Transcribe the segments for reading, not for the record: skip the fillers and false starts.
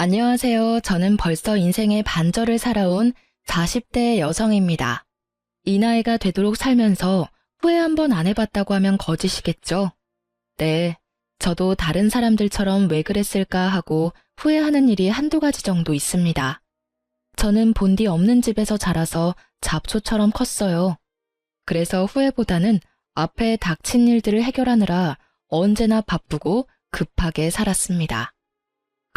안녕하세요. 저는 벌써 인생의 반절을 살아온 40대 여성입니다. 이 나이가 되도록 살면서 후회 한 번 안 해봤다고 하면 거짓이겠죠? 네, 저도 다른 사람들처럼 왜 그랬을까 하고 후회하는 일이 한두 가지 정도 있습니다. 저는 본디 없는 집에서 자라서 잡초처럼 컸어요. 그래서 후회보다는 앞에 닥친 일들을 해결하느라 언제나 바쁘고 급하게 살았습니다.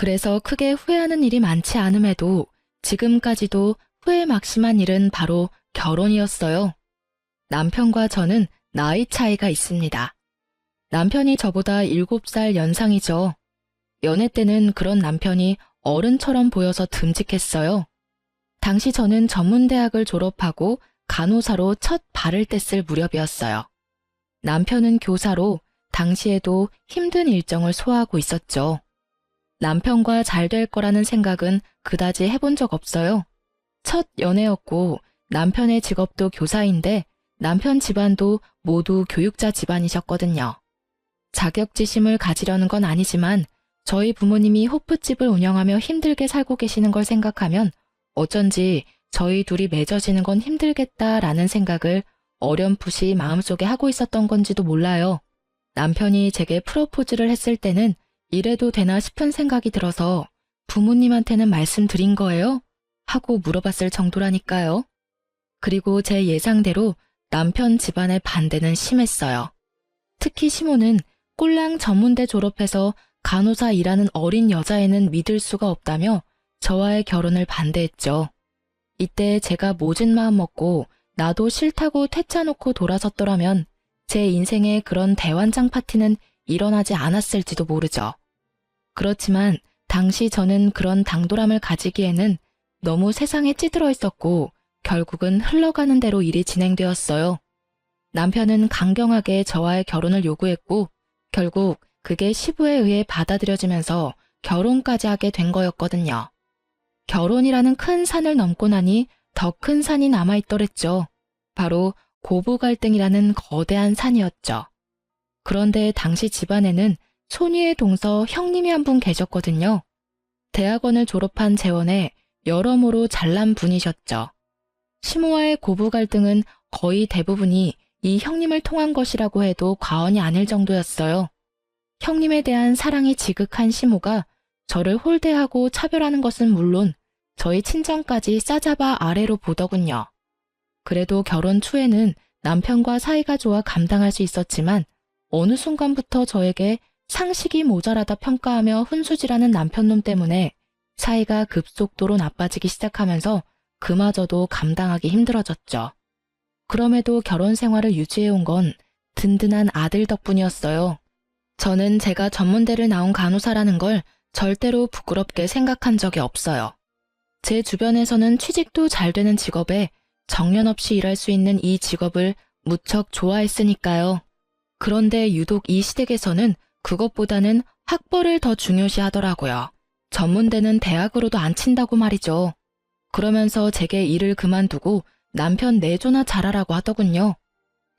그래서 크게 후회하는 일이 많지 않음에도 지금까지도 후회 막심한 일은 바로 결혼이었어요. 남편과 저는 나이 차이가 있습니다. 남편이 저보다 7살 연상이죠. 연애 때는 그런 남편이 어른처럼 보여서 듬직했어요. 당시 저는 전문대학을 졸업하고 간호사로 첫 발을 뗐을 무렵이었어요. 남편은 교사로 당시에도 힘든 일정을 소화하고 있었죠. 남편과 잘 될 거라는 생각은 그다지 해본 적 없어요. 첫 연애였고 남편의 직업도 교사인데 남편 집안도 모두 교육자 집안이셨거든요. 자격지심을 가지려는 건 아니지만 저희 부모님이 호프집을 운영하며 힘들게 살고 계시는 걸 생각하면 어쩐지 저희 둘이 맺어지는 건 힘들겠다라는 생각을 어렴풋이 마음속에 하고 있었던 건지도 몰라요. 남편이 제게 프로포즈를 했을 때는 이래도 되나 싶은 생각이 들어서 부모님한테는 말씀드린 거예요? 하고 물어봤을 정도라니까요. 그리고 제 예상대로 남편 집안의 반대는 심했어요. 특히 시모는 꼴랑 전문대 졸업해서 간호사 일하는 어린 여자애는 믿을 수가 없다며 저와의 결혼을 반대했죠. 이때 제가 모진 마음 먹고 나도 싫다고 퇴짜놓고 돌아섰더라면 제 인생에 그런 대환장 파티는 일어나지 않았을지도 모르죠. 그렇지만 당시 저는 그런 당돌함을 가지기에는 너무 세상에 찌들어 있었고 결국은 흘러가는 대로 일이 진행되었어요. 남편은 강경하게 저와의 결혼을 요구했고 결국 그게 시부에 의해 받아들여지면서 결혼까지 하게 된 거였거든요. 결혼이라는 큰 산을 넘고 나니 더 큰 산이 남아있더랬죠. 바로 고부 갈등이라는 거대한 산이었죠. 그런데 당시 집안에는 손위의 동서 형님이 한 분 계셨거든요. 대학원을 졸업한 재원에 여러모로 잘난 분이셨죠. 시모와의 고부 갈등은 거의 대부분이 이 형님을 통한 것이라고 해도 과언이 아닐 정도였어요. 형님에 대한 사랑이 지극한 시모가 저를 홀대하고 차별하는 것은 물론 저희 친정까지 싸잡아 아래로 보더군요. 그래도 결혼 초에는 남편과 사이가 좋아 감당할 수 있었지만 어느 순간부터 저에게 상식이 모자라다 평가하며 훈수질하는 남편놈 때문에 사이가 급속도로 나빠지기 시작하면서 그마저도 감당하기 힘들어졌죠. 그럼에도 결혼 생활을 유지해온 건 든든한 아들 덕분이었어요. 저는 제가 전문대를 나온 간호사라는 걸 절대로 부끄럽게 생각한 적이 없어요. 제 주변에서는 취직도 잘 되는 직업에 정년 없이 일할 수 있는 이 직업을 무척 좋아했으니까요. 그런데 유독 이 시댁에서는 그것보다는 학벌을 더 중요시 하더라고요. 전문대는 대학으로도 안 친다고 말이죠. 그러면서 제게 일을 그만두고 남편 내조나 잘하라고 하더군요.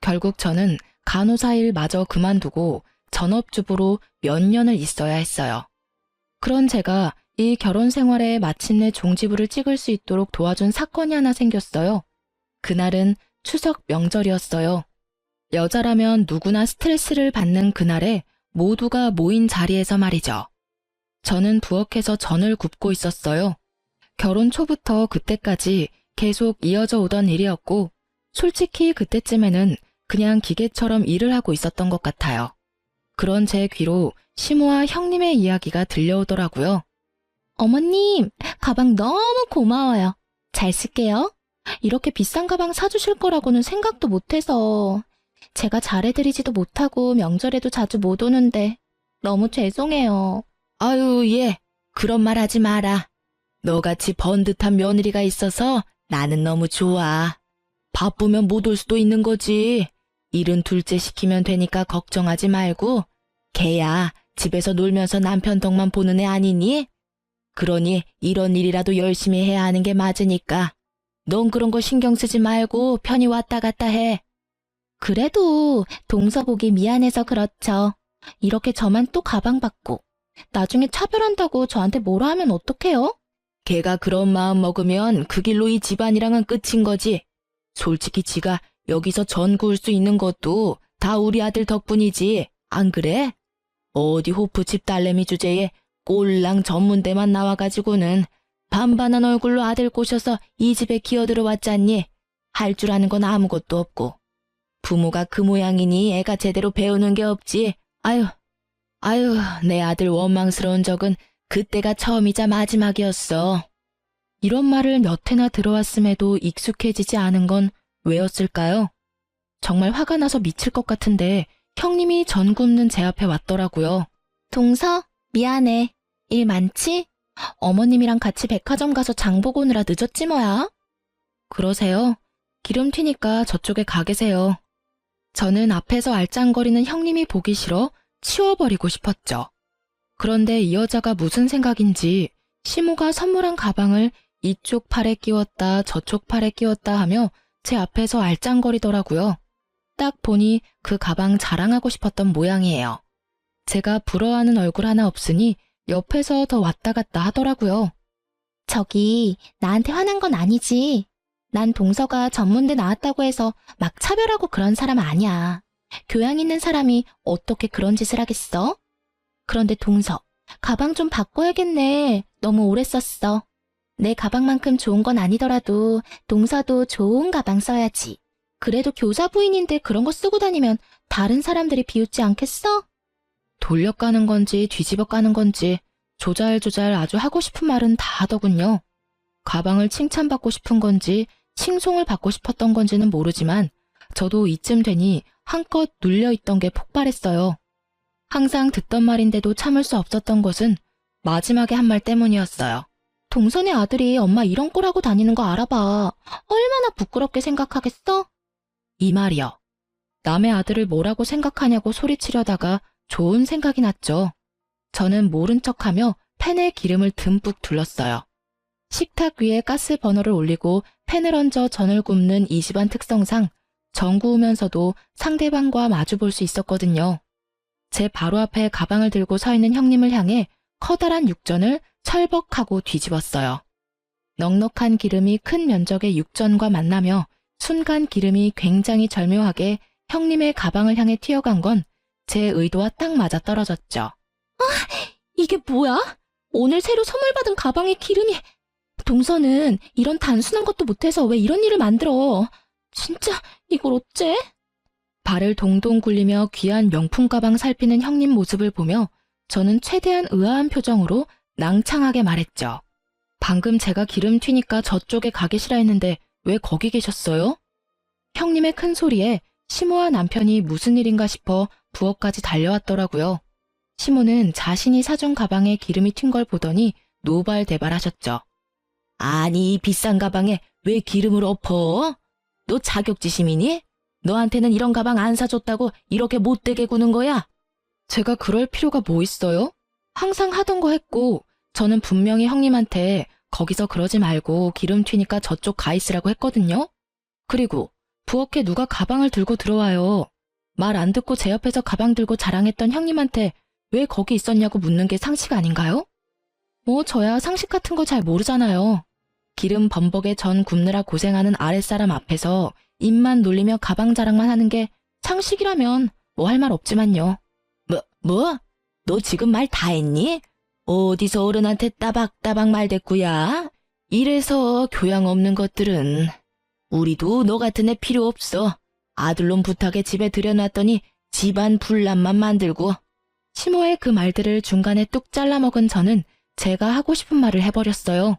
결국 저는 간호사 일마저 그만두고 전업주부로 몇 년을 있어야 했어요. 그런 제가 이 결혼 생활에 마침내 종지부를 찍을 수 있도록 도와준 사건이 하나 생겼어요. 그날은 추석 명절이었어요. 여자라면 누구나 스트레스를 받는 그날에 모두가 모인 자리에서 말이죠. 저는 부엌에서 전을 굽고 있었어요. 결혼 초부터 그때까지 계속 이어져 오던 일이었고 솔직히 그때쯤에는 그냥 기계처럼 일을 하고 있었던 것 같아요. 그런 제 귀로 시모와 형님의 이야기가 들려오더라고요. 어머님, 가방 너무 고마워요. 잘 쓸게요. 이렇게 비싼 가방 사주실 거라고는 생각도 못해서 제가 잘해드리지도 못하고 명절에도 자주 못 오는데 너무 죄송해요. 아유, 예. 그런 말 하지 마라. 너같이 번듯한 며느리가 있어서 나는 너무 좋아. 바쁘면 못 올 수도 있는 거지. 일은 둘째 시키면 되니까 걱정하지 말고. 걔야 집에서 놀면서 남편 덕만 보는 애 아니니? 그러니 이런 일이라도 열심히 해야 하는 게 맞으니까. 넌 그런 거 신경 쓰지 말고 편히 왔다 갔다 해. 그래도 동서 보기 미안해서 그렇죠. 이렇게 저만 또 가방 받고 나중에 차별한다고 저한테 뭐라 하면 어떡해요? 걔가 그런 마음 먹으면 그 길로 이 집안이랑은 끝인 거지. 솔직히 지가 여기서 전 구울 수 있는 것도 다 우리 아들 덕분이지. 안 그래? 어디 호프집 딸내미 주제에 꼴랑 전문대만 나와가지고는 반반한 얼굴로 아들 꼬셔서 이 집에 기어들어 왔잖니. 할 줄 아는 건 아무것도 없고. 부모가 그 모양이니 애가 제대로 배우는 게 없지. 아유, 내 아들 원망스러운 적은 그때가 처음이자 마지막이었어. 이런 말을 몇 해나 들어왔음에도 익숙해지지 않은 건 왜였을까요? 정말 화가 나서 미칠 것 같은데 형님이 전 굽는 제 앞에 왔더라고요. 동서, 미안해. 일 많지? 어머님이랑 같이 백화점 가서 장 보고 오느라 늦었지 뭐야. 그러세요? 기름 튀니까 저쪽에 가 계세요. 저는 앞에서 알짱거리는 형님이 보기 싫어 치워버리고 싶었죠. 그런데 이 여자가 무슨 생각인지 시모가 선물한 가방을 이쪽 팔에 끼웠다 저쪽 팔에 끼웠다 하며 제 앞에서 알짱거리더라고요. 딱 보니 그 가방 자랑하고 싶었던 모양이에요. 제가 부러워하는 얼굴 하나 없으니 옆에서 더 왔다 갔다 하더라고요. 저기, 나한테 화난 건 아니지. 난 동서가 전문대 나왔다고 해서 막 차별하고 그런 사람 아니야. 교양 있는 사람이 어떻게 그런 짓을 하겠어? 그런데 동서, 가방 좀 바꿔야겠네. 너무 오래 썼어. 내 가방만큼 좋은 건 아니더라도 동서도 좋은 가방 써야지. 그래도 교사 부인인데 그런 거 쓰고 다니면 다른 사람들이 비웃지 않겠어? 돌려 까는 건지 뒤집어 까는 건지 조잘조잘 아주 하고 싶은 말은 다 하더군요. 가방을 칭찬받고 싶은 건지 칭송을 받고 싶었던 건지는 모르지만 저도 이쯤 되니 한껏 눌려있던 게 폭발했어요. 항상 듣던 말인데도 참을 수 없었던 것은 마지막에 한 말 때문이었어요. 동선의 아들이 엄마 이런 꼴하고 다니는 거 알아봐. 얼마나 부끄럽게 생각하겠어? 이 말이요. 남의 아들을 뭐라고 생각하냐고 소리치려다가 좋은 생각이 났죠. 저는 모른 척하며 팬에 기름을 듬뿍 둘렀어요. 식탁 위에 가스 버너를 올리고 팬을 얹어 전을 굽는 이 집안 특성상 전 구우면서도 상대방과 마주 볼 수 있었거든요. 제 바로 앞에 가방을 들고 서 있는 형님을 향해 커다란 육전을 철벅하고 뒤집었어요. 넉넉한 기름이 큰 면적의 육전과 만나며 순간 기름이 굉장히 절묘하게 형님의 가방을 향해 튀어간 건 제 의도와 딱 맞아 떨어졌죠. 이게 뭐야? 오늘 새로 선물 받은 가방에 기름이... 동서는 이런 단순한 것도 못해서 왜 이런 일을 만들어? 진짜 이걸 어째? 발을 동동 굴리며 귀한 명품 가방 살피는 형님 모습을 보며 저는 최대한 의아한 표정으로 낭창하게 말했죠. 방금 제가 기름 튀니까 저쪽에 가 계시라 했는데 왜 거기 계셨어요? 형님의 큰 소리에 시모와 남편이 무슨 일인가 싶어 부엌까지 달려왔더라고요. 시모는 자신이 사준 가방에 기름이 튄 걸 보더니 노발대발하셨죠. 아니, 이 비싼 가방에 왜 기름을 엎어? 너 자격지심이니? 너한테는 이런 가방 안 사줬다고 이렇게 못되게 구는 거야? 제가 그럴 필요가 뭐 있어요? 항상 하던 거 했고 저는 분명히 형님한테 거기서 그러지 말고 기름 튀니까 저쪽 가 있으라고 했거든요. 그리고 부엌에 누가 가방을 들고 들어와요. 말 안 듣고 제 옆에서 가방 들고 자랑했던 형님한테 왜 거기 있었냐고 묻는 게 상식 아닌가요? 뭐 저야 상식 같은 거 잘 모르잖아요. 기름 범벅에 전 굽느라 고생하는 아랫사람 앞에서 입만 놀리며 가방 자랑만 하는 게 상식이라면 뭐 할 말 없지만요. 뭐? 너 지금 말 다 했니? 어디서 어른한테 따박따박 말댔구야? 이래서 교양 없는 것들은. 우리도 너 같은 애 필요 없어. 아들놈 부탁에 집에 들여놨더니 집안 분란만 만들고. 시모의 그 말들을 중간에 뚝 잘라먹은 저는 제가 하고 싶은 말을 해버렸어요.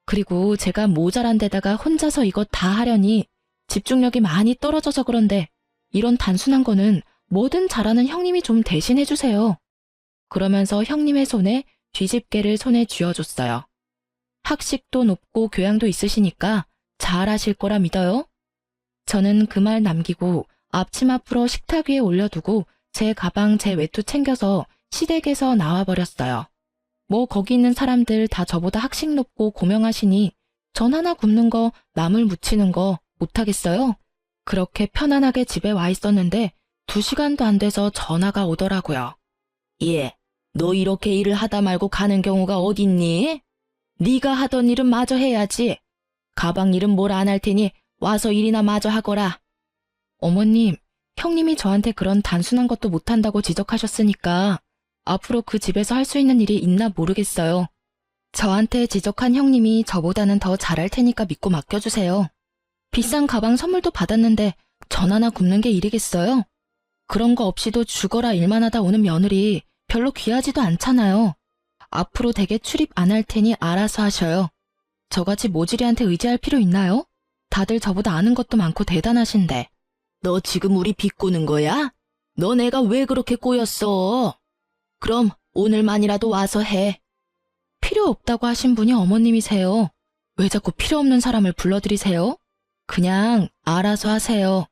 그리고 제가 모자란 데다가 혼자서 이거 다 하려니 집중력이 많이 떨어져서 그런데 이런 단순한 거는 뭐든 잘하는 형님이 좀 대신해주세요. 그러면서 형님의 손에 뒤집개를 손에 쥐어줬어요. 학식도 높고 교양도 있으시니까 잘하실 거라 믿어요. 저는 그 말 남기고 앞치마 풀어 식탁 위에 올려두고 제 가방 제 외투 챙겨서 시댁에서 나와버렸어요. 뭐 거기 있는 사람들 다 저보다 학식 높고 고명하시니 전 하나 굽는 거 나물 무치는 거 못하겠어요? 그렇게 편안하게 집에 와 있었는데 2시간도 안 돼서 전화가 오더라고요. 예, 너 이렇게 일을 하다 말고 가는 경우가 어딨니? 네가 하던 일은 마저 해야지. 가방 일은 뭘 안 할 테니 와서 일이나 마저 하거라. 어머님, 형님이 저한테 그런 단순한 것도 못한다고 지적하셨으니까 앞으로 그 집에서 할 수 있는 일이 있나 모르겠어요. 저한테 지적한 형님이 저보다는 더 잘할 테니까 믿고 맡겨주세요. 비싼 가방 선물도 받았는데 전 하나 굽는 게 일이겠어요? 그런 거 없이도 죽어라 일만 하다 오는 며느리 별로 귀하지도 않잖아요. 앞으로 댁에 출입 안 할 테니 알아서 하셔요. 저같이 모질이한테 의지할 필요 있나요? 다들 저보다 아는 것도 많고 대단하신데. 너 지금 우리 비꼬는 거야? 너 내가 왜 그렇게 꼬였어? 그럼 오늘만이라도 와서 해. 필요 없다고 하신 분이 어머님이세요. 왜 자꾸 필요 없는 사람을 불러들이세요? 그냥 알아서 하세요.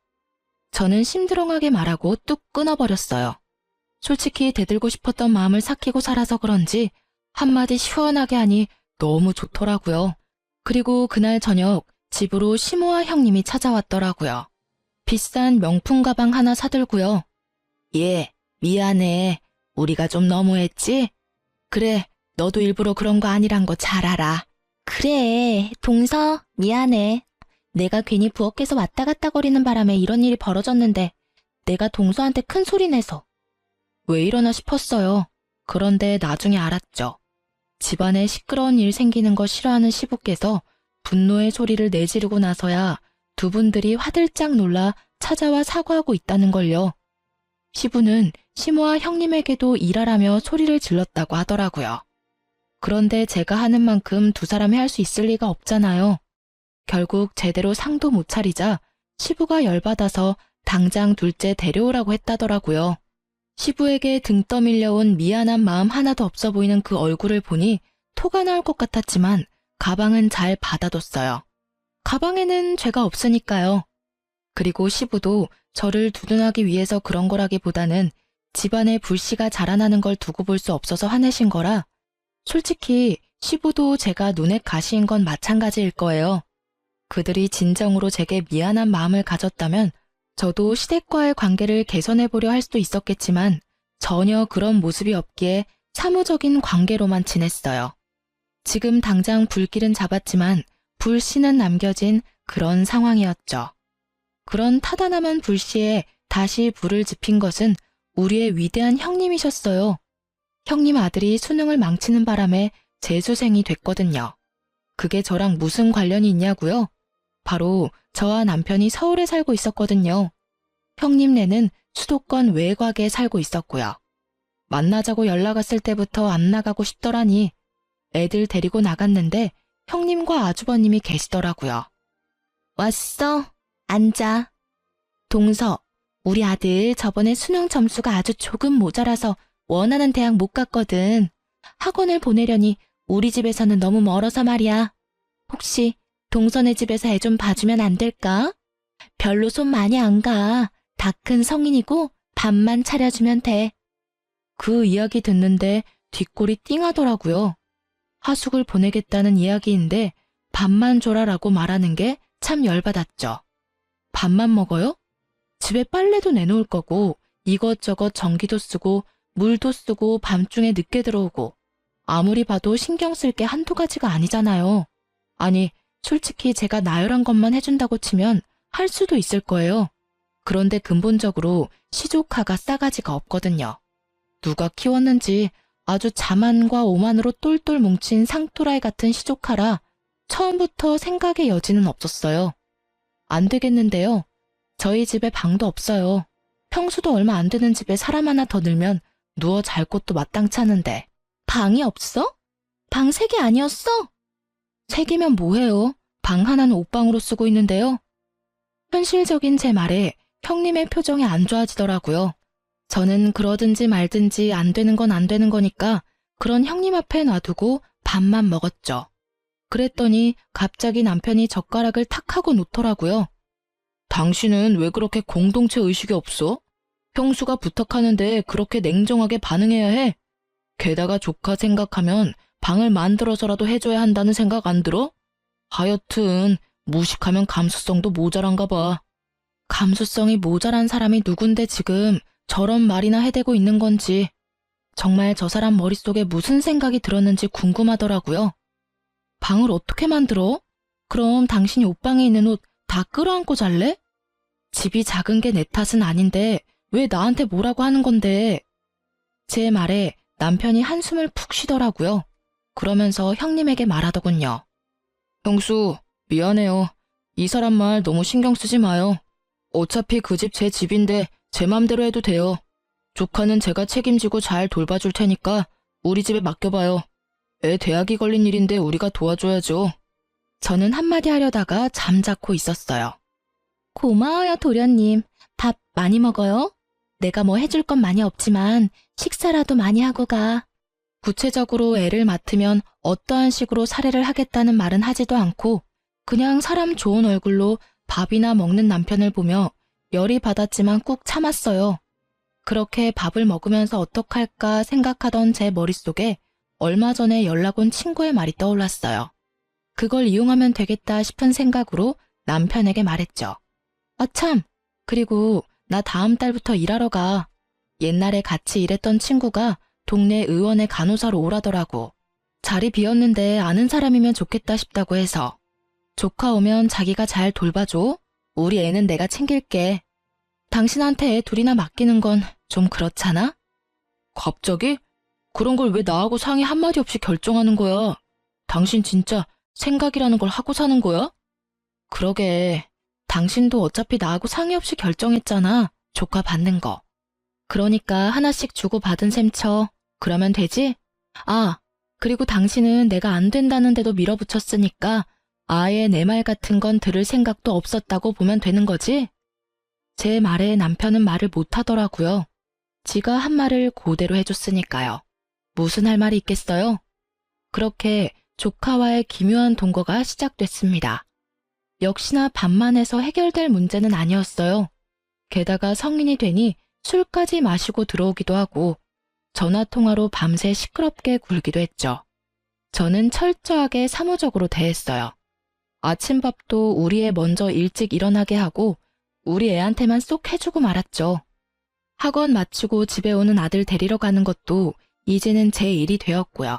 저는 심드렁하게 말하고 뚝 끊어버렸어요. 솔직히 대들고 싶었던 마음을 삭히고 살아서 그런지 한마디 시원하게 하니 너무 좋더라고요. 그리고 그날 저녁 집으로 시모와 형님이 찾아왔더라고요. 비싼 명품 가방 하나 사들고요. 예, 미안해. 우리가 좀 너무했지? 그래, 너도 일부러 그런 거 아니란 거 잘 알아. 그래, 동서, 미안해. 내가 괜히 부엌에서 왔다 갔다 거리는 바람에 이런 일이 벌어졌는데 내가 동서한테 큰 소리 내서. 왜 이러나 싶었어요. 그런데 나중에 알았죠. 집안에 시끄러운 일 생기는 거 싫어하는 시부께서 분노의 소리를 내지르고 나서야 두 분들이 화들짝 놀라 찾아와 사과하고 있다는 걸요. 시부는 시모와 형님에게도 일하라며 소리를 질렀다고 하더라고요. 그런데 제가 하는 만큼 두 사람이 할 수 있을 리가 없잖아요. 결국 제대로 상도 못 차리자 시부가 열받아서 당장 둘째 데려오라고 했다더라고요. 시부에게 등 떠밀려온 미안한 마음 하나도 없어 보이는 그 얼굴을 보니 토가 나올 것 같았지만 가방은 잘 받아뒀어요. 가방에는 죄가 없으니까요. 그리고 시부도 저를 두둔하기 위해서 그런 거라기보다는 집안에 불씨가 자라나는 걸 두고 볼 수 없어서 화내신 거라 솔직히 시부도 제가 눈에 가시인 건 마찬가지일 거예요. 그들이 진정으로 제게 미안한 마음을 가졌다면 저도 시댁과의 관계를 개선해보려 할 수도 있었겠지만 전혀 그런 모습이 없기에 사무적인 관계로만 지냈어요. 지금 당장 불길은 잡았지만 불씨는 남겨진 그런 상황이었죠. 그런 타다남한 불씨에 다시 불을 지핀 것은 우리의 위대한 형님이셨어요. 형님 아들이 수능을 망치는 바람에 재수생이 됐거든요. 그게 저랑 무슨 관련이 있냐고요? 바로 저와 남편이 서울에 살고 있었거든요. 형님네는 수도권 외곽에 살고 있었고요. 만나자고 연락 왔을 때부터 안 나가고 싶더라니 애들 데리고 나갔는데 형님과 아주버님이 계시더라고요. 왔어. 앉아. 동서, 우리 아들 저번에 수능 점수가 아주 조금 모자라서 원하는 대학 못 갔거든. 학원을 보내려니 우리 집에서는 너무 멀어서 말이야. 혹시 동서네 집에서 애 좀 봐주면 안 될까? 별로 손 많이 안 가. 다 큰 성인이고 밥만 차려주면 돼. 그 이야기 듣는데 뒷골이 띵하더라고요. 하숙을 보내겠다는 이야기인데 밥만 줘라라고 말하는 게 참 열받았죠. 밥만 먹어요? 집에 빨래도 내놓을 거고 이것저것 전기도 쓰고 물도 쓰고 밤중에 늦게 들어오고 아무리 봐도 신경 쓸 게 한두 가지가 아니잖아요. 아니 솔직히 제가 나열한 것만 해준다고 치면 할 수도 있을 거예요. 그런데 근본적으로 시조카가 싸가지가 없거든요. 누가 키웠는지 아주 자만과 오만으로 똘똘 뭉친 상토라이 같은 시조카라 처음부터 생각의 여지는 없었어요. 안 되겠는데요. 저희 집에 방도 없어요. 평수도 얼마 안 되는 집에 사람 하나 더 늘면 누워 잘 곳도 마땅치 않은데. 방이 없어? 방 3개 아니었어? 3개면 뭐해요? 방 하나는 옷방으로 쓰고 있는데요. 현실적인 제 말에 형님의 표정이 안 좋아지더라고요. 저는 그러든지 말든지 안 되는 건 안 되는 거니까 그런 형님 앞에 놔두고 밥만 먹었죠. 그랬더니 갑자기 남편이 젓가락을 탁 하고 놓더라고요. 당신은 왜 그렇게 공동체 의식이 없어? 형수가 부탁하는데 그렇게 냉정하게 반응해야 해? 게다가 조카 생각하면 방을 만들어서라도 해줘야 한다는 생각 안 들어? 하여튼 무식하면 감수성도 모자란가 봐. 감수성이 모자란 사람이 누군데 지금 저런 말이나 해대고 있는 건지. 정말 저 사람 머릿속에 무슨 생각이 들었는지 궁금하더라고요. 방을 어떻게 만들어? 그럼 당신이 옷방에 있는 옷 다 끌어안고 잘래? 집이 작은 게 내 탓은 아닌데 왜 나한테 뭐라고 하는 건데? 제 말에 남편이 한숨을 푹 쉬더라고요. 그러면서 형님에게 말하더군요. 형수, 미안해요. 이 사람 말 너무 신경 쓰지 마요. 어차피 그 집 제 집인데 제 맘대로 해도 돼요. 조카는 제가 책임지고 잘 돌봐줄 테니까 우리 집에 맡겨봐요. 애 대학이 걸린 일인데 우리가 도와줘야죠. 저는 한마디 하려다가 잠자코 있었어요. 고마워요, 도련님. 밥 많이 먹어요? 내가 뭐 해줄 건 많이 없지만 식사라도 많이 하고 가. 구체적으로 애를 맡으면 어떠한 식으로 살해를 하겠다는 말은 하지도 않고 그냥 사람 좋은 얼굴로 밥이나 먹는 남편을 보며 열이 받았지만 꾹 참았어요. 그렇게 밥을 먹으면서 어떡할까 생각하던 제 머릿속에 얼마 전에 연락 온 친구의 말이 떠올랐어요. 그걸 이용하면 되겠다 싶은 생각으로 남편에게 말했죠. 아 참, 그리고 나 다음 달부터 일하러 가. 옛날에 같이 일했던 친구가 동네 의원의 간호사로 오라더라고. 자리 비었는데 아는 사람이면 좋겠다 싶다고 해서. 조카 오면 자기가 잘 돌봐줘. 우리 애는 내가 챙길게. 당신한테 애 둘이나 맡기는 건 좀 그렇잖아? 갑자기? 그런 걸 왜 나하고 상의 한마디 없이 결정하는 거야? 당신 진짜 생각이라는 걸 하고 사는 거야? 그러게. 당신도 어차피 나하고 상의 없이 결정했잖아. 조카 받는 거. 그러니까 하나씩 주고 받은 셈 쳐. 그러면 되지? 아, 그리고 당신은 내가 안 된다는데도 밀어붙였으니까 아예 내 말 같은 건 들을 생각도 없었다고 보면 되는 거지? 제 말에 남편은 말을 못 하더라고요. 지가 한 말을 그대로 해줬으니까요. 무슨 할 말이 있겠어요? 그렇게 조카와의 기묘한 동거가 시작됐습니다. 역시나 밥만 해서 해결될 문제는 아니었어요. 게다가 성인이 되니 술까지 마시고 들어오기도 하고 전화통화로 밤새 시끄럽게 굴기도 했죠. 저는 철저하게 사무적으로 대했어요. 아침밥도 우리 애 먼저 일찍 일어나게 하고 우리 애한테만 쏙 해주고 말았죠. 학원 마치고 집에 오는 아들 데리러 가는 것도 이제는 제 일이 되었고요.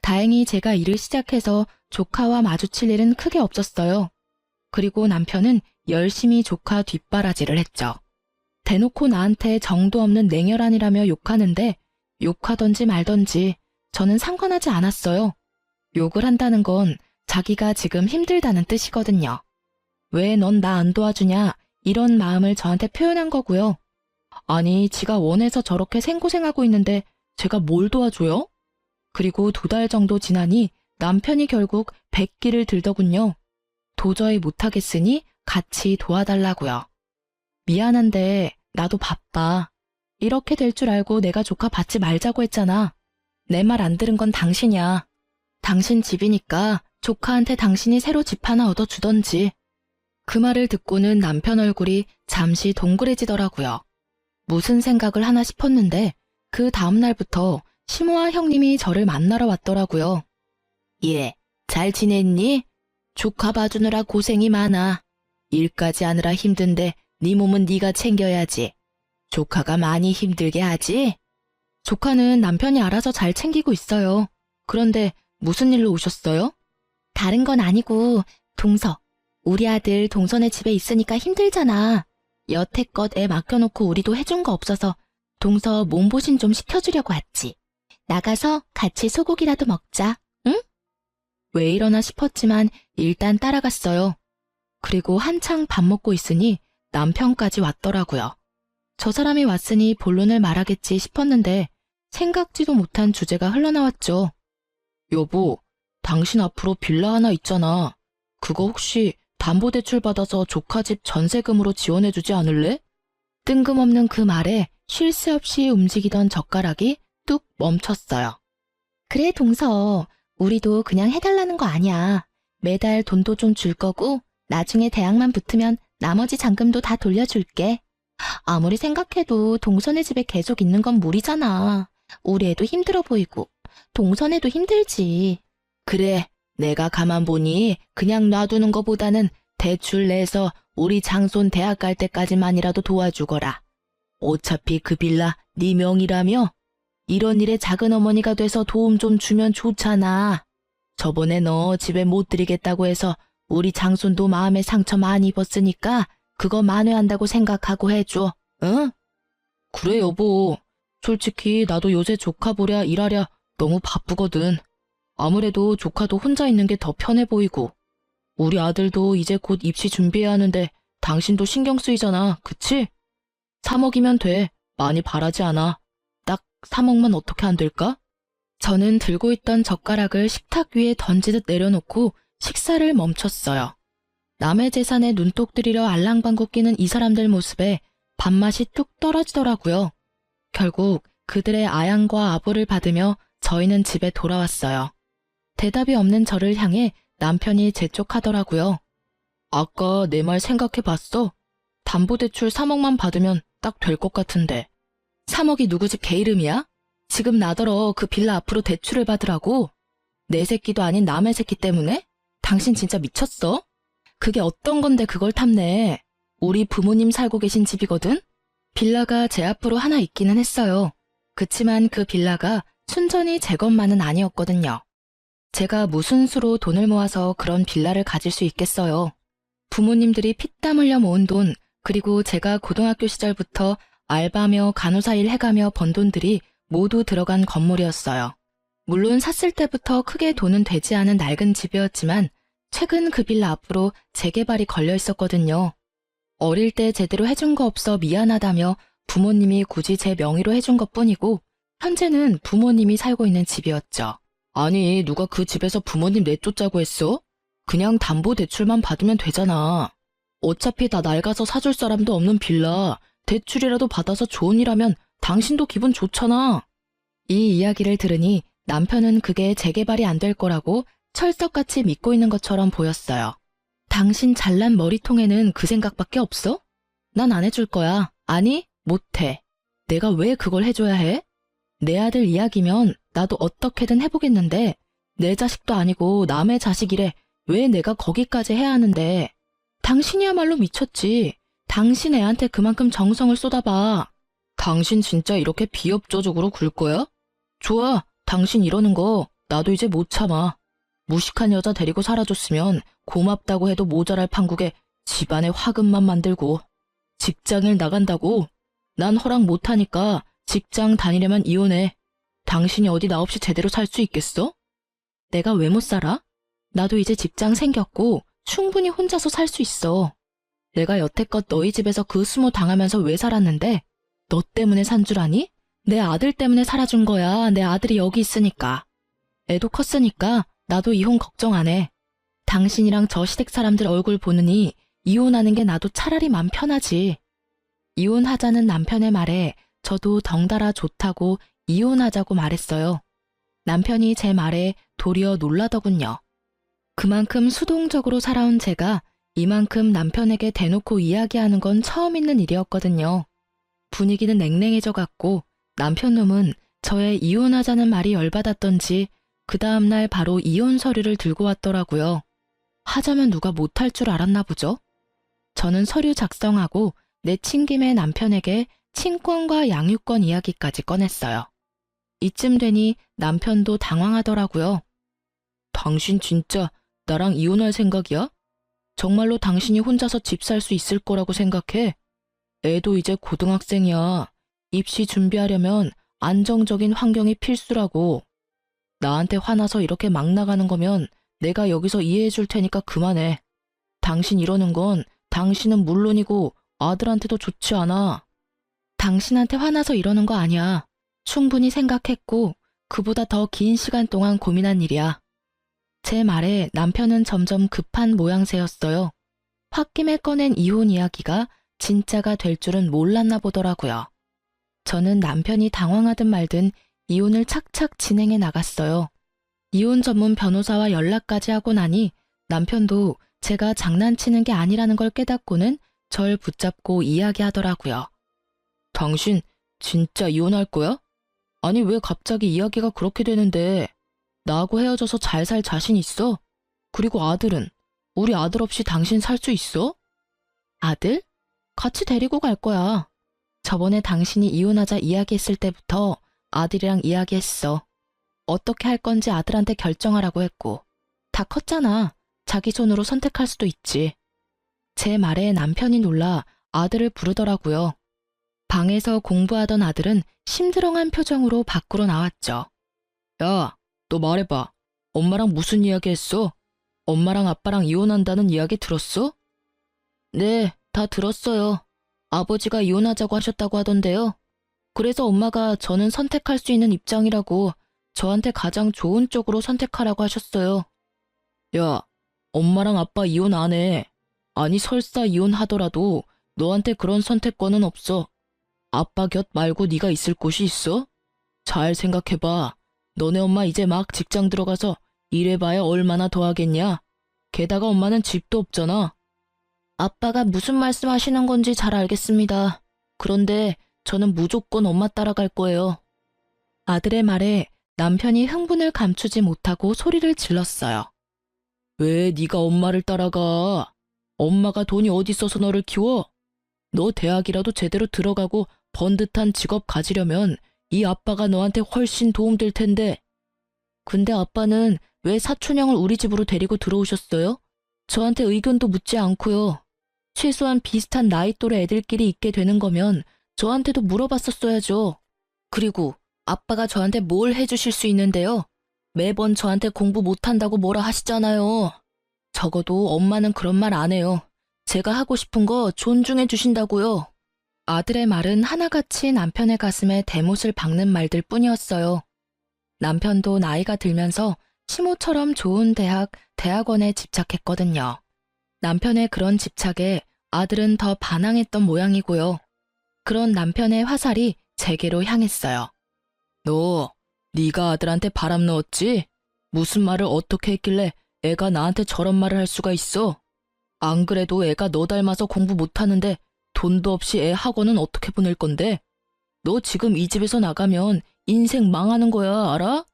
다행히 제가 일을 시작해서 조카와 마주칠 일은 크게 없었어요. 그리고 남편은 열심히 조카 뒷바라지를 했죠. 대놓고 나한테 정도 없는 냉혈한이라며 욕하는데 욕하던지 말던지 저는 상관하지 않았어요. 욕을 한다는 건 자기가 지금 힘들다는 뜻이거든요. 왜 넌 나 안 도와주냐 이런 마음을 저한테 표현한 거고요. 아니 지가 원해서 저렇게 생고생하고 있는데 제가 뭘 도와줘요? 그리고 2달 정도 지나니 남편이 결국 백기를 들더군요. 도저히 못하겠으니 같이 도와달라고요. 미안한데 나도 바빠. 이렇게 될 줄 알고 내가 조카 받지 말자고 했잖아. 내 말 안 들은 건 당신이야. 당신 집이니까 조카한테 당신이 새로 집 하나 얻어주던지. 그 말을 듣고는 남편 얼굴이 잠시 동그래지더라고요. 무슨 생각을 하나 싶었는데 그 다음 날부터 시모아 형님이 저를 만나러 왔더라고요. 예, 잘 지냈니? 조카 봐주느라 고생이 많아. 일까지 하느라 힘든데 네 몸은 네가 챙겨야지. 조카가 많이 힘들게 하지? 조카는 남편이 알아서 잘 챙기고 있어요. 그런데 무슨 일로 오셨어요? 다른 건 아니고 동서. 우리 아들 동선의 집에 있으니까 힘들잖아. 여태껏 애 맡겨놓고 우리도 해준 거 없어서 동서 몸보신 좀 시켜주려고 왔지. 나가서 같이 소고기라도 먹자, 응? 왜 이러나 싶었지만 일단 따라갔어요. 그리고 한창 밥 먹고 있으니 남편까지 왔더라고요. 저 사람이 왔으니 본론을 말하겠지 싶었는데 생각지도 못한 주제가 흘러나왔죠. 여보, 당신 앞으로 빌라 하나 있잖아. 그거 혹시 담보대출 받아서 조카 집 전세금으로 지원해주지 않을래? 뜬금없는 그 말에 쉴 새 없이 움직이던 젓가락이 뚝 멈췄어요. 그래, 동서. 우리도 그냥 해달라는 거 아니야. 매달 돈도 좀 줄 거고 나중에 대학만 붙으면 나머지 잔금도 다 돌려줄게. 아무리 생각해도 동선의 집에 계속 있는 건 무리잖아. 우리 애도 힘들어 보이고 동선애도 힘들지. 그래, 내가 가만 보니 그냥 놔두는 거보다는 대출 내서 우리 장손 대학 갈 때까지만이라도 도와주거라. 어차피 그 빌라 네 명이라며? 이런 일에 작은 어머니가 돼서 도움 좀 주면 좋잖아. 저번에 너 집에 못 들이겠다고 해서 우리 장손도 마음에 상처 많이 입었으니까 그거 만회한다고 생각하고 해줘. 응? 그래 여보. 솔직히 나도 요새 조카 보랴 일하랴 너무 바쁘거든. 아무래도 조카도 혼자 있는 게 더 편해 보이고. 우리 아들도 이제 곧 입시 준비해야 하는데 당신도 신경 쓰이잖아. 그치? 3억이면 돼. 많이 바라지 않아. 딱 3억만 어떻게 안 될까? 저는 들고 있던 젓가락을 식탁 위에 던지듯 내려놓고 식사를 멈췄어요. 남의 재산에 눈독 들이려 알랑방구 끼는 이 사람들 모습에 밥맛이 뚝 떨어지더라고요. 결국 그들의 아양과 아부를 받으며 저희는 집에 돌아왔어요. 대답이 없는 저를 향해 남편이 재촉하더라고요. 아까 내 말 생각해봤어? 담보대출 3억만 받으면 딱 될 것 같은데. 3억이 누구 집 개 이름이야? 지금 나더러 그 빌라 앞으로 대출을 받으라고? 내 새끼도 아닌 남의 새끼 때문에? 당신 진짜 미쳤어? 그게 어떤 건데 그걸 탐내. 우리 부모님 살고 계신 집이거든? 빌라가 제 앞으로 하나 있기는 했어요. 그치만 그 빌라가 순전히 제 것만은 아니었거든요. 제가 무슨 수로 돈을 모아서 그런 빌라를 가질 수 있겠어요. 부모님들이 피땀 흘려 모은 돈, 그리고 제가 고등학교 시절부터 알바며 간호사 일 해가며 번 돈들이 모두 들어간 건물이었어요. 물론 샀을 때부터 크게 돈은 되지 않은 낡은 집이었지만 최근 그 빌라 앞으로 재개발이 걸려 있었거든요. 어릴 때 제대로 해준 거 없어 미안하다며 부모님이 굳이 제 명의로 해준 것뿐이고 현재는 부모님이 살고 있는 집이었죠. 아니, 누가 그 집에서 부모님 내쫓자고 했어? 그냥 담보대출만 받으면 되잖아. 어차피 다 낡아서 사줄 사람도 없는 빌라, 대출이라도 받아서 좋은 일 하면 당신도 기분 좋잖아. 이 이야기를 들으니 남편은 그게 재개발이 안 될 거라고 철석같이 믿고 있는 것처럼 보였어요. 당신 잘난 머리통에는 그 생각밖에 없어? 난 안 해줄 거야. 아니, 못해. 내가 왜 그걸 해줘야 해? 내 아들 이야기면 나도 어떻게든 해보겠는데 내 자식도 아니고 남의 자식이래. 왜 내가 거기까지 해야 하는데. 당신이야말로 미쳤지. 당신 애한테 그만큼 정성을 쏟아봐. 당신 진짜 이렇게 비협조적으로 굴 거야? 좋아. 당신 이러는 거 나도 이제 못 참아. 무식한 여자 데리고 살아줬으면 고맙다고 해도 모자랄 판국에 집안에 화근만 만들고. 직장을 나간다고? 난 허락 못하니까 직장 다니려면 이혼해. 당신이 어디 나 없이 제대로 살 수 있겠어? 내가 왜 못 살아? 나도 이제 직장 생겼고 충분히 혼자서 살 수 있어. 내가 여태껏 너희 집에서 그 수모 당하면서 왜 살았는데 너 때문에 산 줄 아니? 내 아들 때문에 살아준 거야. 내 아들이 여기 있으니까. 애도 컸으니까 나도 이혼 걱정 안 해. 당신이랑 저 시댁 사람들 얼굴 보느니 이혼하는 게 나도 차라리 맘 편하지. 이혼하자는 남편의 말에 저도 덩달아 좋다고 이혼하자고 말했어요. 남편이 제 말에 도리어 놀라더군요. 그만큼 수동적으로 살아온 제가 이만큼 남편에게 대놓고 이야기하는 건 처음 있는 일이었거든요. 분위기는 냉랭해져 갔고 남편 놈은 저의 이혼하자는 말이 열받았던지 그 다음날 바로 이혼 서류를 들고 왔더라고요. 하자면 누가 못할 줄 알았나 보죠? 저는 서류 작성하고 내친 김에 남편에게 친권과 양육권 이야기까지 꺼냈어요. 이쯤 되니 남편도 당황하더라고요. 당신 진짜 나랑 이혼할 생각이야? 정말로 당신이 혼자서 집 살 수 있을 거라고 생각해? 애도 이제 고등학생이야. 입시 준비하려면 안정적인 환경이 필수라고. 나한테 화나서 이렇게 막 나가는 거면 내가 여기서 이해해 줄 테니까 그만해. 당신 이러는 건 당신은 물론이고 아들한테도 좋지 않아. 당신한테 화나서 이러는 거 아니야. 충분히 생각했고 그보다 더 긴 시간 동안 고민한 일이야. 제 말에 남편은 점점 급한 모양새였어요. 홧김에 꺼낸 이혼 이야기가 진짜가 될 줄은 몰랐나 보더라고요. 저는 남편이 당황하든 말든 이혼을 착착 진행해 나갔어요. 이혼 전문 변호사와 연락까지 하고 나니 남편도 제가 장난치는 게 아니라는 걸 깨닫고는 절 붙잡고 이야기하더라고요. 당신 진짜 이혼할 거야? 아니 왜 갑자기 이야기가 그렇게 되는데 나하고 헤어져서 잘 살 자신 있어? 그리고 아들은? 우리 아들 없이 당신 살 수 있어? 아들? 같이 데리고 갈 거야. 저번에 당신이 이혼하자 이야기했을 때부터 아들이랑 이야기했어. 어떻게 할 건지 아들한테 결정하라고 했고. 다 컸잖아. 자기 손으로 선택할 수도 있지. 제 말에 남편이 놀라 아들을 부르더라고요. 방에서 공부하던 아들은 심드렁한 표정으로 밖으로 나왔죠. 야, 너 말해봐. 엄마랑 무슨 이야기 했어? 엄마랑 아빠랑 이혼한다는 이야기 들었어? 네, 다 들었어요. 아버지가 이혼하자고 하셨다고 하던데요. 그래서 엄마가 저는 선택할 수 있는 입장이라고 저한테 가장 좋은 쪽으로 선택하라고 하셨어요. 야, 엄마랑 아빠 이혼 안 해. 아니, 설사 이혼하더라도 너한테 그런 선택권은 없어. 아빠 곁 말고 네가 있을 곳이 있어? 잘 생각해봐. 너네 엄마 이제 막 직장 들어가서 일해봐야 얼마나 더 하겠냐? 게다가 엄마는 집도 없잖아. 아빠가 무슨 말씀하시는 건지 잘 알겠습니다. 그런데 저는 무조건 엄마 따라갈 거예요. 아들의 말에 남편이 흥분을 감추지 못하고 소리를 질렀어요. 왜 네가 엄마를 따라가? 엄마가 돈이 어디 있어서 너를 키워? 너 대학이라도 제대로 들어가고 번듯한 직업 가지려면 이 아빠가 너한테 훨씬 도움될 텐데. 근데 아빠는 왜 사촌형을 우리 집으로 데리고 들어오셨어요? 저한테 의견도 묻지 않고요. 최소한 비슷한 나이 또래 애들끼리 있게 되는 거면 저한테도 물어봤었어야죠. 그리고 아빠가 저한테 뭘 해주실 수 있는데요? 매번 저한테 공부 못한다고 뭐라 하시잖아요. 적어도 엄마는 그런 말 안 해요. 제가 하고 싶은 거 존중해 주신다고요. 아들의 말은 하나같이 남편의 가슴에 대못을 박는 말들 뿐이었어요. 남편도 나이가 들면서 시모처럼 좋은 대학원에 집착했거든요. 남편의 그런 집착에 아들은 더 반항했던 모양이고요. 그런 남편의 화살이 제게로 향했어요. 너, 네가 아들한테 바람 넣었지? 무슨 말을 어떻게 했길래 애가 나한테 저런 말을 할 수가 있어? 안 그래도 애가 너 닮아서 공부 못하는데 돈도 없이 애 학원은 어떻게 보낼 건데? 너 지금 이 집에서 나가면 인생 망하는 거야, 알아?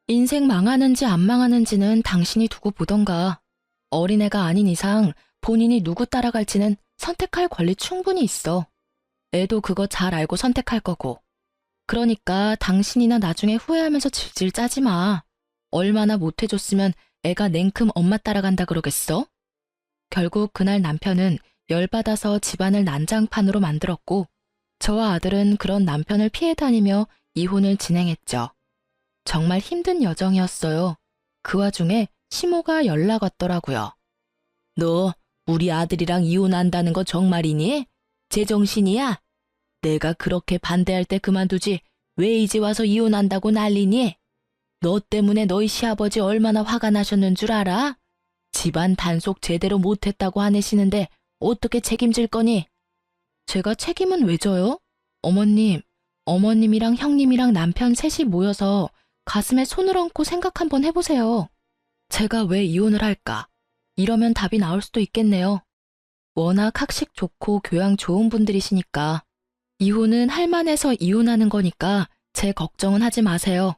인생 망하는지 안 망하는지는 당신이 두고 보던가. 어린애가 아닌 이상 본인이 누구 따라갈지는 선택할 권리 충분히 있어. 애도 그거 잘 알고 선택할 거고. 그러니까 당신이나 나중에 후회하면서 질질 짜지 마. 얼마나 못해줬으면 애가 냉큼 엄마 따라간다 그러겠어? 결국 그날 남편은 열받아서 집안을 난장판으로 만들었고 저와 아들은 그런 남편을 피해 다니며 이혼을 진행했죠. 정말 힘든 여정이었어요. 그 와중에 시모가 연락 왔더라고요. 너 우리 아들이랑 이혼한다는 거 정말이니? 제정신이야? 내가 그렇게 반대할 때 그만두지 왜 이제 와서 이혼한다고 난리니? 너 때문에 너희 시아버지 얼마나 화가 나셨는 줄 알아? 집안 단속 제대로 못했다고 화내시는데 어떻게 책임질 거니? 제가 책임은 왜 져요? 어머님이랑 형님이랑 남편 셋이 모여서 가슴에 손을 얹고 생각 한번 해보세요. 제가 왜 이혼을 할까? 이러면 답이 나올 수도 있겠네요. 워낙 학식 좋고 교양 좋은 분들이시니까. 이혼은 할만해서 이혼하는 거니까 제 걱정은 하지 마세요.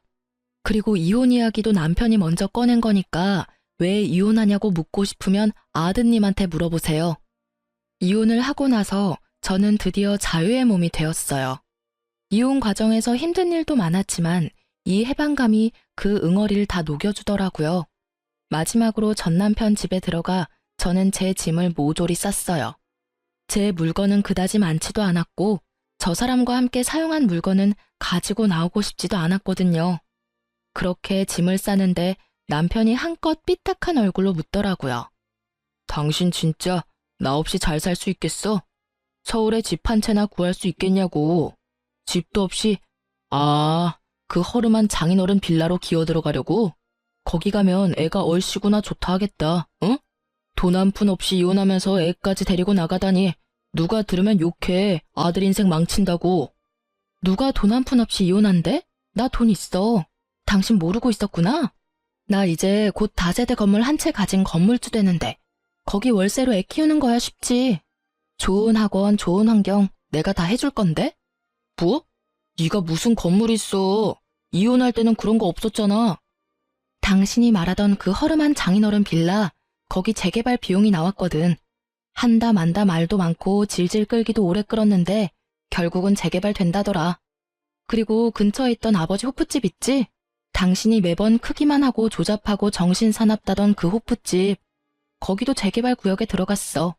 그리고 이혼 이야기도 남편이 먼저 꺼낸 거니까 왜 이혼하냐고 묻고 싶으면 아드님한테 물어보세요. 이혼을 하고 나서 저는 드디어 자유의 몸이 되었어요. 이혼 과정에서 힘든 일도 많았지만 이 해방감이 그 응어리를 다 녹여주더라고요. 마지막으로 전 남편 집에 들어가 저는 제 짐을 모조리 쌌어요. 제 물건은 그다지 많지도 않았고 저 사람과 함께 사용한 물건은 가지고 나오고 싶지도 않았거든요. 그렇게 짐을 싸는데 남편이 한껏 삐딱한 얼굴로 묻더라고요. 당신 진짜 나 없이 잘 살 수 있겠어? 서울에 집 한 채나 구할 수 있겠냐고. 집도 없이 그 허름한 장인어른 빌라로 기어들어가려고? 거기 가면 애가 얼씨구나 좋다 하겠다, 응? 돈 한 푼 없이 이혼하면서 애까지 데리고 나가다니 누가 들으면 욕해. 아들 인생 망친다고. 누가 돈 한 푼 없이 이혼한대? 나 돈 있어. 당신 모르고 있었구나? 나 이제 곧 다세대 건물 한 채 가진 건물주 되는데 거기 월세로 애 키우는 거야 쉽지. 좋은 학원, 좋은 환경 내가 다 해줄 건데? 뭐? 네가 무슨 건물이 있어. 이혼할 때는 그런 거 없었잖아. 당신이 말하던 그 허름한 장인어른 빌라 거기 재개발 비용이 나왔거든. 한다 만다 말도 많고 질질 끌기도 오래 끌었는데 결국은 재개발 된다더라. 그리고 근처에 있던 아버지 호프집 있지? 당신이 매번 크기만 하고 조잡하고 정신 사납다던 그 호프집. 거기도 재개발 구역에 들어갔어.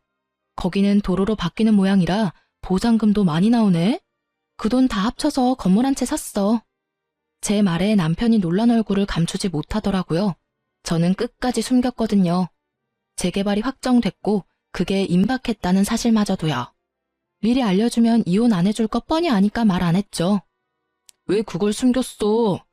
거기는 도로로 바뀌는 모양이라 보상금도 많이 나오네. 그 돈 다 합쳐서 건물 한 채 샀어. 제 말에 남편이 놀란 얼굴을 감추지 못하더라고요. 저는 끝까지 숨겼거든요. 재개발이 확정됐고 그게 임박했다는 사실마저도요. 미리 알려주면 이혼 안 해줄 거 뻔히 아니까 말 안 했죠. 왜 그걸 숨겼어?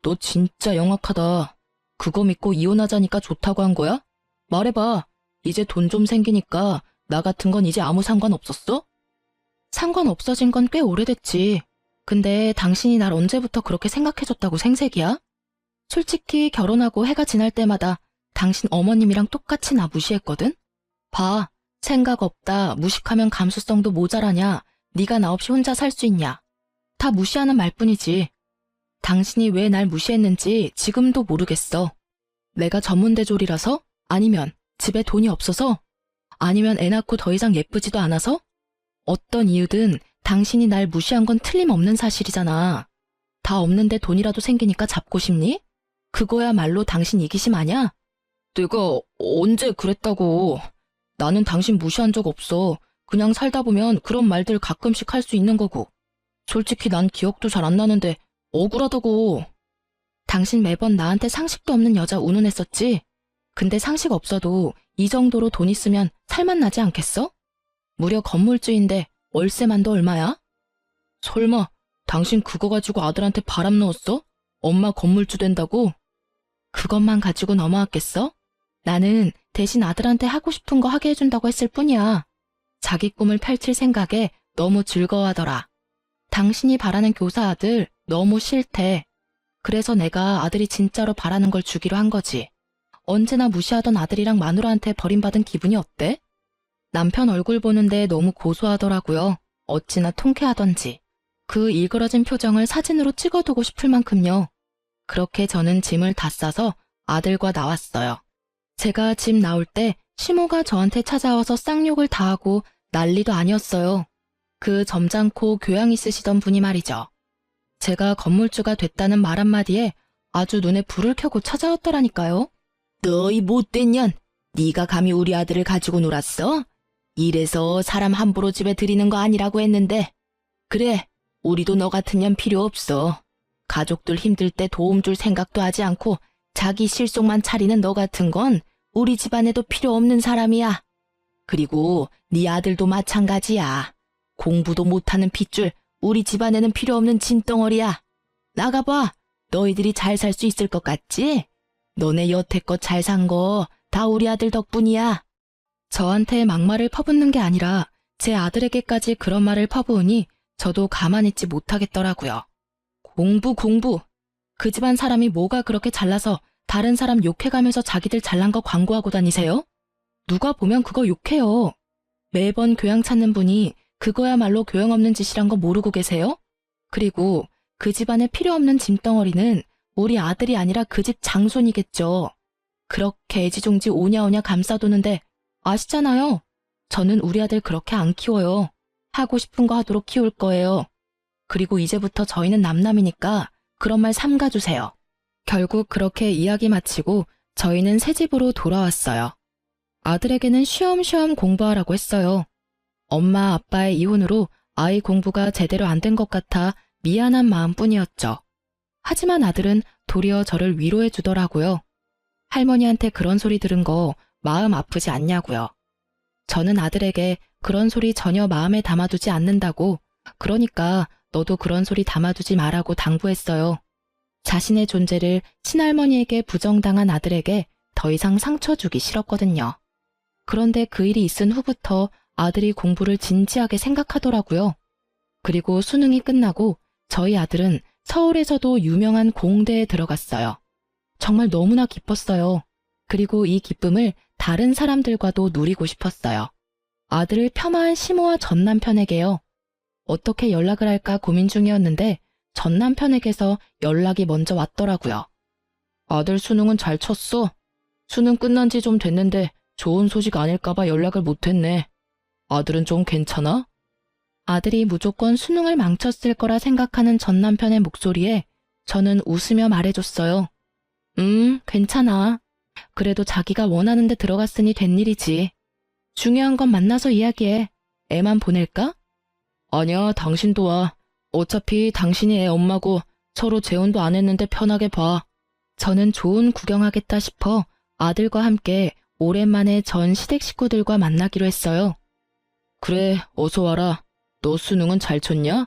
너 진짜 영악하다. 그거 믿고 이혼하자니까 좋다고 한 거야? 말해봐. 이제 돈 좀 생기니까 나 같은 건 이제 아무 상관 없었어? 상관 없어진 건 꽤 오래됐지. 근데 당신이 날 언제부터 그렇게 생각해줬다고 생색이야? 솔직히 결혼하고 해가 지날 때마다 당신 어머님이랑 똑같이 나 무시했거든? 봐. 생각 없다, 무식하면 감수성도 모자라냐, 네가 나 없이 혼자 살 수 있냐. 다 무시하는 말뿐이지. 당신이 왜 날 무시했는지 지금도 모르겠어. 내가 전문대졸이라서? 아니면 집에 돈이 없어서? 아니면 애 낳고 더 이상 예쁘지도 않아서? 어떤 이유든 당신이 날 무시한 건 틀림없는 사실이잖아. 다 없는데 돈이라도 생기니까 잡고 싶니? 그거야말로 당신 이기심 아냐? 내가 언제 그랬다고. 나는 당신 무시한 적 없어. 그냥 살다 보면 그런 말들 가끔씩 할 수 있는 거고. 솔직히 난 기억도 잘 안 나는데 억울하다고. 당신 매번 나한테 상식도 없는 여자 운운했었지? 근데 상식 없어도 이 정도로 돈 있으면 살만 나지 않겠어? 무려 건물주인데 월세만도 얼마야? 설마 당신 그거 가지고 아들한테 바람 넣었어? 엄마 건물주 된다고? 그것만 가지고 넘어왔겠어? 나는 대신 아들한테 하고 싶은 거 하게 해준다고 했을 뿐이야. 자기 꿈을 펼칠 생각에 너무 즐거워하더라. 당신이 바라는 교사 아들 너무 싫대. 그래서 내가 아들이 진짜로 바라는 걸 주기로 한 거지. 언제나 무시하던 아들이랑 마누라한테 버림받은 기분이 어때? 남편 얼굴 보는데 너무 고소하더라고요. 어찌나 통쾌하던지. 그 일그러진 표정을 사진으로 찍어두고 싶을 만큼요. 그렇게 저는 짐을 다 싸서 아들과 나왔어요. 제가 집 나올 때 시모가 저한테 찾아와서 쌍욕을 다 하고 난리도 아니었어요. 그 점잖고 교양 있으시던 분이 말이죠. 제가 건물주가 됐다는 말 한마디에 아주 눈에 불을 켜고 찾아왔더라니까요. 너희 못된 년, 네가 감히 우리 아들을 가지고 놀았어? 이래서 사람 함부로 집에 들이는 거 아니라고 했는데. 그래, 우리도 너 같은 년 필요 없어. 가족들 힘들 때 도움 줄 생각도 하지 않고 자기 실속만 차리는 너 같은 건 우리 집안에도 필요 없는 사람이야. 그리고 네 아들도 마찬가지야. 공부도 못하는 핏줄 우리 집안에는 필요 없는 짐덩어리야. 나가봐. 너희들이 잘 살 수 있을 것 같지? 너네 여태껏 잘 산 거 다 우리 아들 덕분이야. 저한테 막말을 퍼붓는 게 아니라 제 아들에게까지 그런 말을 퍼부으니 저도 가만히 있지 못하겠더라고요. 공부. 그 집안 사람이 뭐가 그렇게 잘나서 다른 사람 욕해가면서 자기들 잘난 거 광고하고 다니세요? 누가 보면 그거 욕해요. 매번 교양 찾는 분이 그거야말로 교양 없는 짓이란 거 모르고 계세요? 그리고 그 집안에 필요 없는 짐덩어리는 우리 아들이 아니라 그 집 장손이겠죠. 그렇게 애지중지 오냐오냐 감싸도는데 아시잖아요. 저는 우리 아들 그렇게 안 키워요. 하고 싶은 거 하도록 키울 거예요. 그리고 이제부터 저희는 남남이니까 그런 말 삼가주세요. 결국 그렇게 이야기 마치고 저희는 새 집으로 돌아왔어요. 아들에게는 쉬엄쉬엄 공부하라고 했어요. 엄마 아빠의 이혼으로 아이 공부가 제대로 안 된 것 같아 미안한 마음뿐이었죠. 하지만 아들은 도리어 저를 위로해 주더라고요. 할머니한테 그런 소리 들은 거 마음 아프지 않냐고요. 저는 아들에게 그런 소리 전혀 마음에 담아두지 않는다고, 그러니까 너도 그런 소리 담아두지 말라고 당부했어요. 자신의 존재를 친할머니에게 부정당한 아들에게 더 이상 상처 주기 싫었거든요. 그런데 그 일이 있은 후부터 아들이 공부를 진지하게 생각하더라고요. 그리고 수능이 끝나고 저희 아들은 서울에서도 유명한 공대에 들어갔어요. 정말 너무나 기뻤어요. 그리고 이 기쁨을 다른 사람들과도 누리고 싶었어요. 아들을 폄하한 시모와 전 남편에게요. 어떻게 연락을 할까 고민 중이었는데 전 남편에게서 연락이 먼저 왔더라고요. 아들 수능은 잘 쳤어. 수능 끝난 지 좀 됐는데 좋은 소식 아닐까봐 연락을 못했네. 아들은 좀 괜찮아? 아들이 무조건 수능을 망쳤을 거라 생각하는 전 남편의 목소리에 저는 웃으며 말해줬어요. 괜찮아. 그래도 자기가 원하는 데 들어갔으니 된 일이지. 중요한 건 만나서 이야기해. 애만 보낼까? 아니야, 당신도 와. 어차피 당신이 애 엄마고 서로 재혼도 안 했는데 편하게 봐. 저는 좋은 구경하겠다 싶어 아들과 함께 오랜만에 전 시댁 식구들과 만나기로 했어요. 그래, 어서 와라. 너 수능은 잘 쳤냐?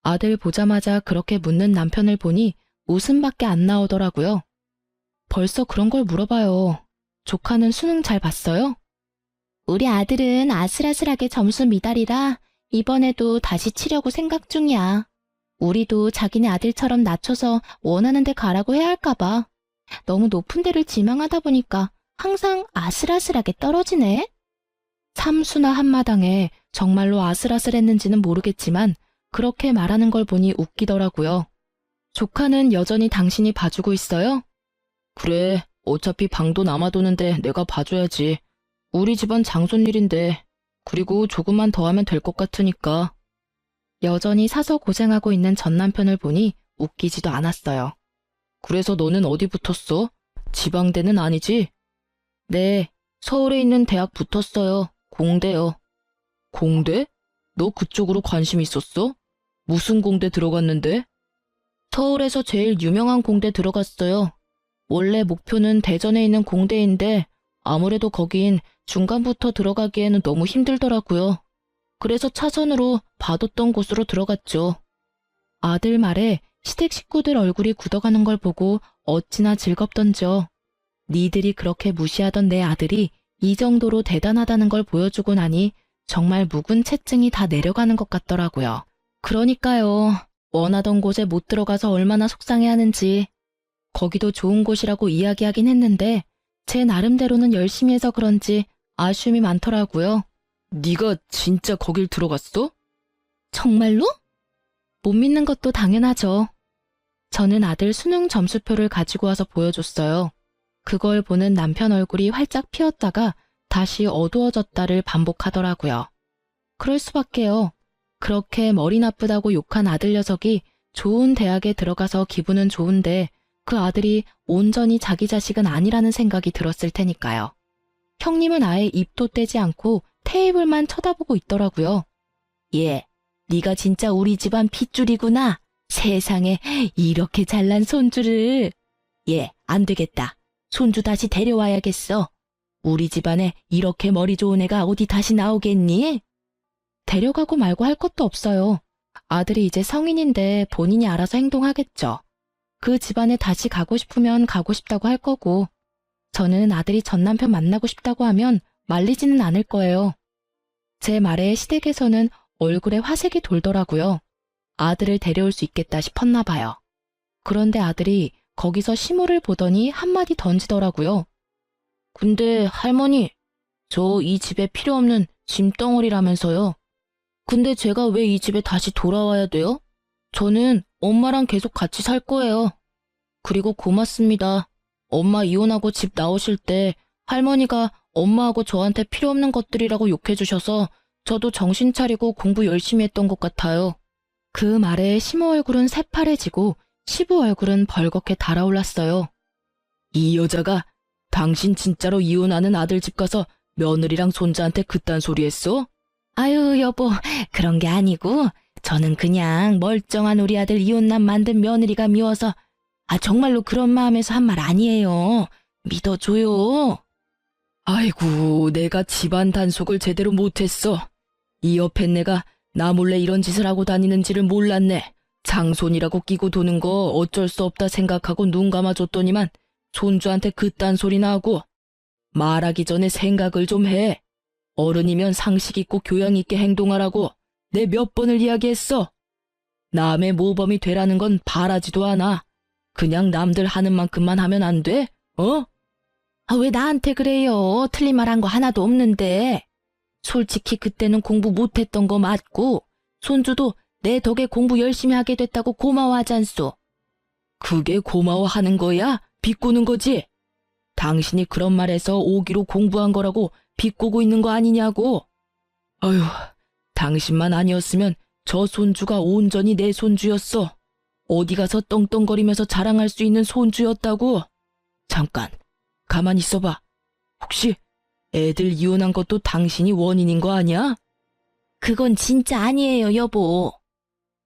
아들 보자마자 그렇게 묻는 남편을 보니 웃음밖에 안 나오더라고요. 벌써 그런 걸 물어봐요. 조카는 수능 잘 봤어요? 우리 아들은 아슬아슬하게 점수 미달이라 이번에도 다시 치려고 생각 중이야. 우리도 자기네 아들처럼 낮춰서 원하는 데 가라고 해야 할까 봐. 너무 높은 데를 지망하다 보니까 항상 아슬아슬하게 떨어지네. 삼수나 한마당에 정말로 아슬아슬했는지는 모르겠지만 그렇게 말하는 걸 보니 웃기더라고요. 조카는 여전히 당신이 봐주고 있어요? 그래, 어차피 방도 남아도는데 내가 봐줘야지. 우리 집안 장손일인데. 그리고 조금만 더 하면 될 것 같으니까. 여전히 사서 고생하고 있는 전 남편을 보니 웃기지도 않았어요. 그래서 너는 어디 붙었어? 지방대는 아니지? 네, 서울에 있는 대학 붙었어요. 공대요. 공대? 너 그쪽으로 관심 있었어? 무슨 공대 들어갔는데? 서울에서 제일 유명한 공대 들어갔어요. 원래 목표는 대전에 있는 공대인데 아무래도 거긴 중간부터 들어가기에는 너무 힘들더라고요. 그래서 차선으로 봐뒀던 곳으로 들어갔죠. 아들 말에 시댁 식구들 얼굴이 굳어가는 걸 보고 어찌나 즐겁던지요. 니들이 그렇게 무시하던 내 아들이 이 정도로 대단하다는 걸 보여주고 나니 정말 묵은 채증이 다 내려가는 것 같더라고요. 그러니까요. 원하던 곳에 못 들어가서 얼마나 속상해하는지. 거기도 좋은 곳이라고 이야기하긴 했는데 제 나름대로는 열심히 해서 그런지 아쉬움이 많더라고요. 네가 진짜 거길 들어갔어? 정말로? 못 믿는 것도 당연하죠. 저는 아들 수능 점수표를 가지고 와서 보여줬어요. 그걸 보는 남편 얼굴이 활짝 피었다가 다시 어두워졌다를 반복하더라고요. 그럴 수밖에요. 그렇게 머리 나쁘다고 욕한 아들 녀석이 좋은 대학에 들어가서 기분은 좋은데 그 아들이 온전히 자기 자식은 아니라는 생각이 들었을 테니까요. 형님은 아예 입도 떼지 않고 테이블만 쳐다보고 있더라고요. 예, 네가 진짜 우리 집안 핏줄이구나. 세상에 이렇게 잘난 손주를. 예, 안 되겠다. 손주 다시 데려와야겠어. 우리 집안에 이렇게 머리 좋은 애가 어디 다시 나오겠니? 데려가고 말고 할 것도 없어요. 아들이 이제 성인인데 본인이 알아서 행동하겠죠. 그 집안에 다시 가고 싶으면 가고 싶다고 할 거고, 저는 아들이 전 남편 만나고 싶다고 하면 말리지는 않을 거예요. 제 말에 시댁에서는 얼굴에 화색이 돌더라고요. 아들을 데려올 수 있겠다 싶었나 봐요. 그런데 아들이 거기서 시무를 보더니 한마디 던지더라고요. 근데 할머니, 저 이 집에 필요 없는 짐덩어리라면서요. 근데 제가 왜 이 집에 다시 돌아와야 돼요? 저는 엄마랑 계속 같이 살 거예요. 그리고 고맙습니다. 엄마 이혼하고 집 나오실 때 할머니가 엄마하고 저한테 필요 없는 것들이라고 욕해주셔서 저도 정신 차리고 공부 열심히 했던 것 같아요. 그 말에 시모 얼굴은 새파래지고 시부 얼굴은 벌겋게 달아올랐어요. 이 여자가 당신 진짜로 이혼하는 아들 집 가서 며느리랑 손자한테 그딴 소리 했어? 아유 여보, 그런 게 아니고 저는 그냥 멀쩡한 우리 아들 이혼남 만든 며느리가 미워서 정말로 그런 마음에서 한 말 아니에요. 믿어줘요. 아이고, 내가 집안 단속을 제대로 못했어. 이 옆에 내가 나 몰래 이런 짓을 하고 다니는지를 몰랐네. 장손이라고 끼고 도는 거 어쩔 수 없다 생각하고 눈 감아줬더니만 손주한테 그딴 소리나 하고. 말하기 전에 생각을 좀 해. 어른이면 상식 있고 교양 있게 행동하라고 내 몇 번을 이야기했어. 남의 모범이 되라는 건 바라지도 않아. 그냥 남들 하는 만큼만 하면 안 돼? 어? 왜 나한테 그래요? 틀린 말 한 거 하나도 없는데. 솔직히 그때는 공부 못했던 거 맞고 손주도 내 덕에 공부 열심히 하게 됐다고 고마워하잖소. 그게 고마워하는 거야? 비꼬는 거지? 당신이 그런 말해서 오기로 공부한 거라고 비꼬고 있는 거 아니냐고. 아휴, 당신만 아니었으면 저 손주가 온전히 내 손주였어. 어디 가서 떵떵거리면서 자랑할 수 있는 손주였다고. 잠깐, 가만히 있어봐. 혹시 애들 이혼한 것도 당신이 원인인 거 아니야? 그건 진짜 아니에요, 여보.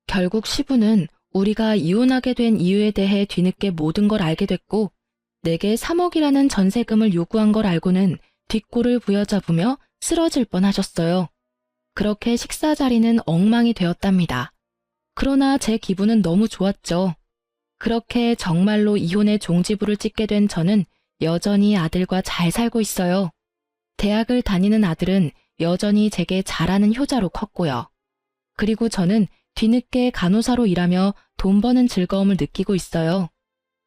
결국 시부는 우리가 이혼하게 된 이유에 대해 뒤늦게 모든 걸 알게 됐고, 내게 3억이라는 전세금을 요구한 걸 알고는 뒷골을 부여잡으며 쓰러질 뻔하셨어요. 그렇게 식사 자리는 엉망이 되었답니다. 그러나 제 기분은 너무 좋았죠. 그렇게 정말로 이혼의 종지부를 찍게 된 저는 여전히 아들과 잘 살고 있어요. 대학을 다니는 아들은 여전히 제게 잘하는 효자로 컸고요. 그리고 저는 뒤늦게 간호사로 일하며 돈 버는 즐거움을 느끼고 있어요.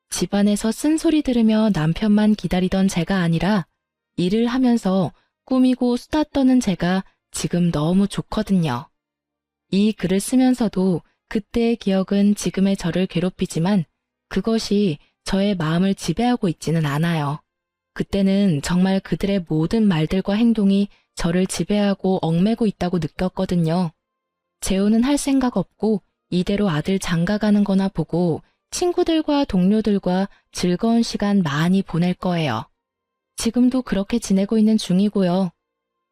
집안에서 쓴소리 들으며 남편만 기다리던 제가 아니라 일을 하면서 꾸미고 수다 떠는 제가 지금 너무 좋거든요. 이 글을 쓰면서도 그때의 기억은 지금의 저를 괴롭히지만 그것이 저의 마음을 지배하고 있지는 않아요. 그때는 정말 그들의 모든 말들과 행동이 저를 지배하고 얽매고 있다고 느꼈거든요. 재혼은 할 생각 없고 이대로 아들 장가가는 거나 보고 친구들과 동료들과 즐거운 시간 많이 보낼 거예요. 지금도 그렇게 지내고 있는 중이고요.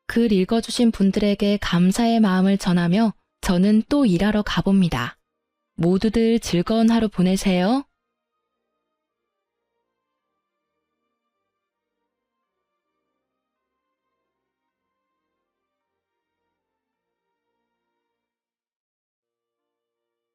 글 읽어주신 분들에게 감사의 마음을 전하며 저는 또 일하러 가봅니다. 모두들 즐거운 하루 보내세요.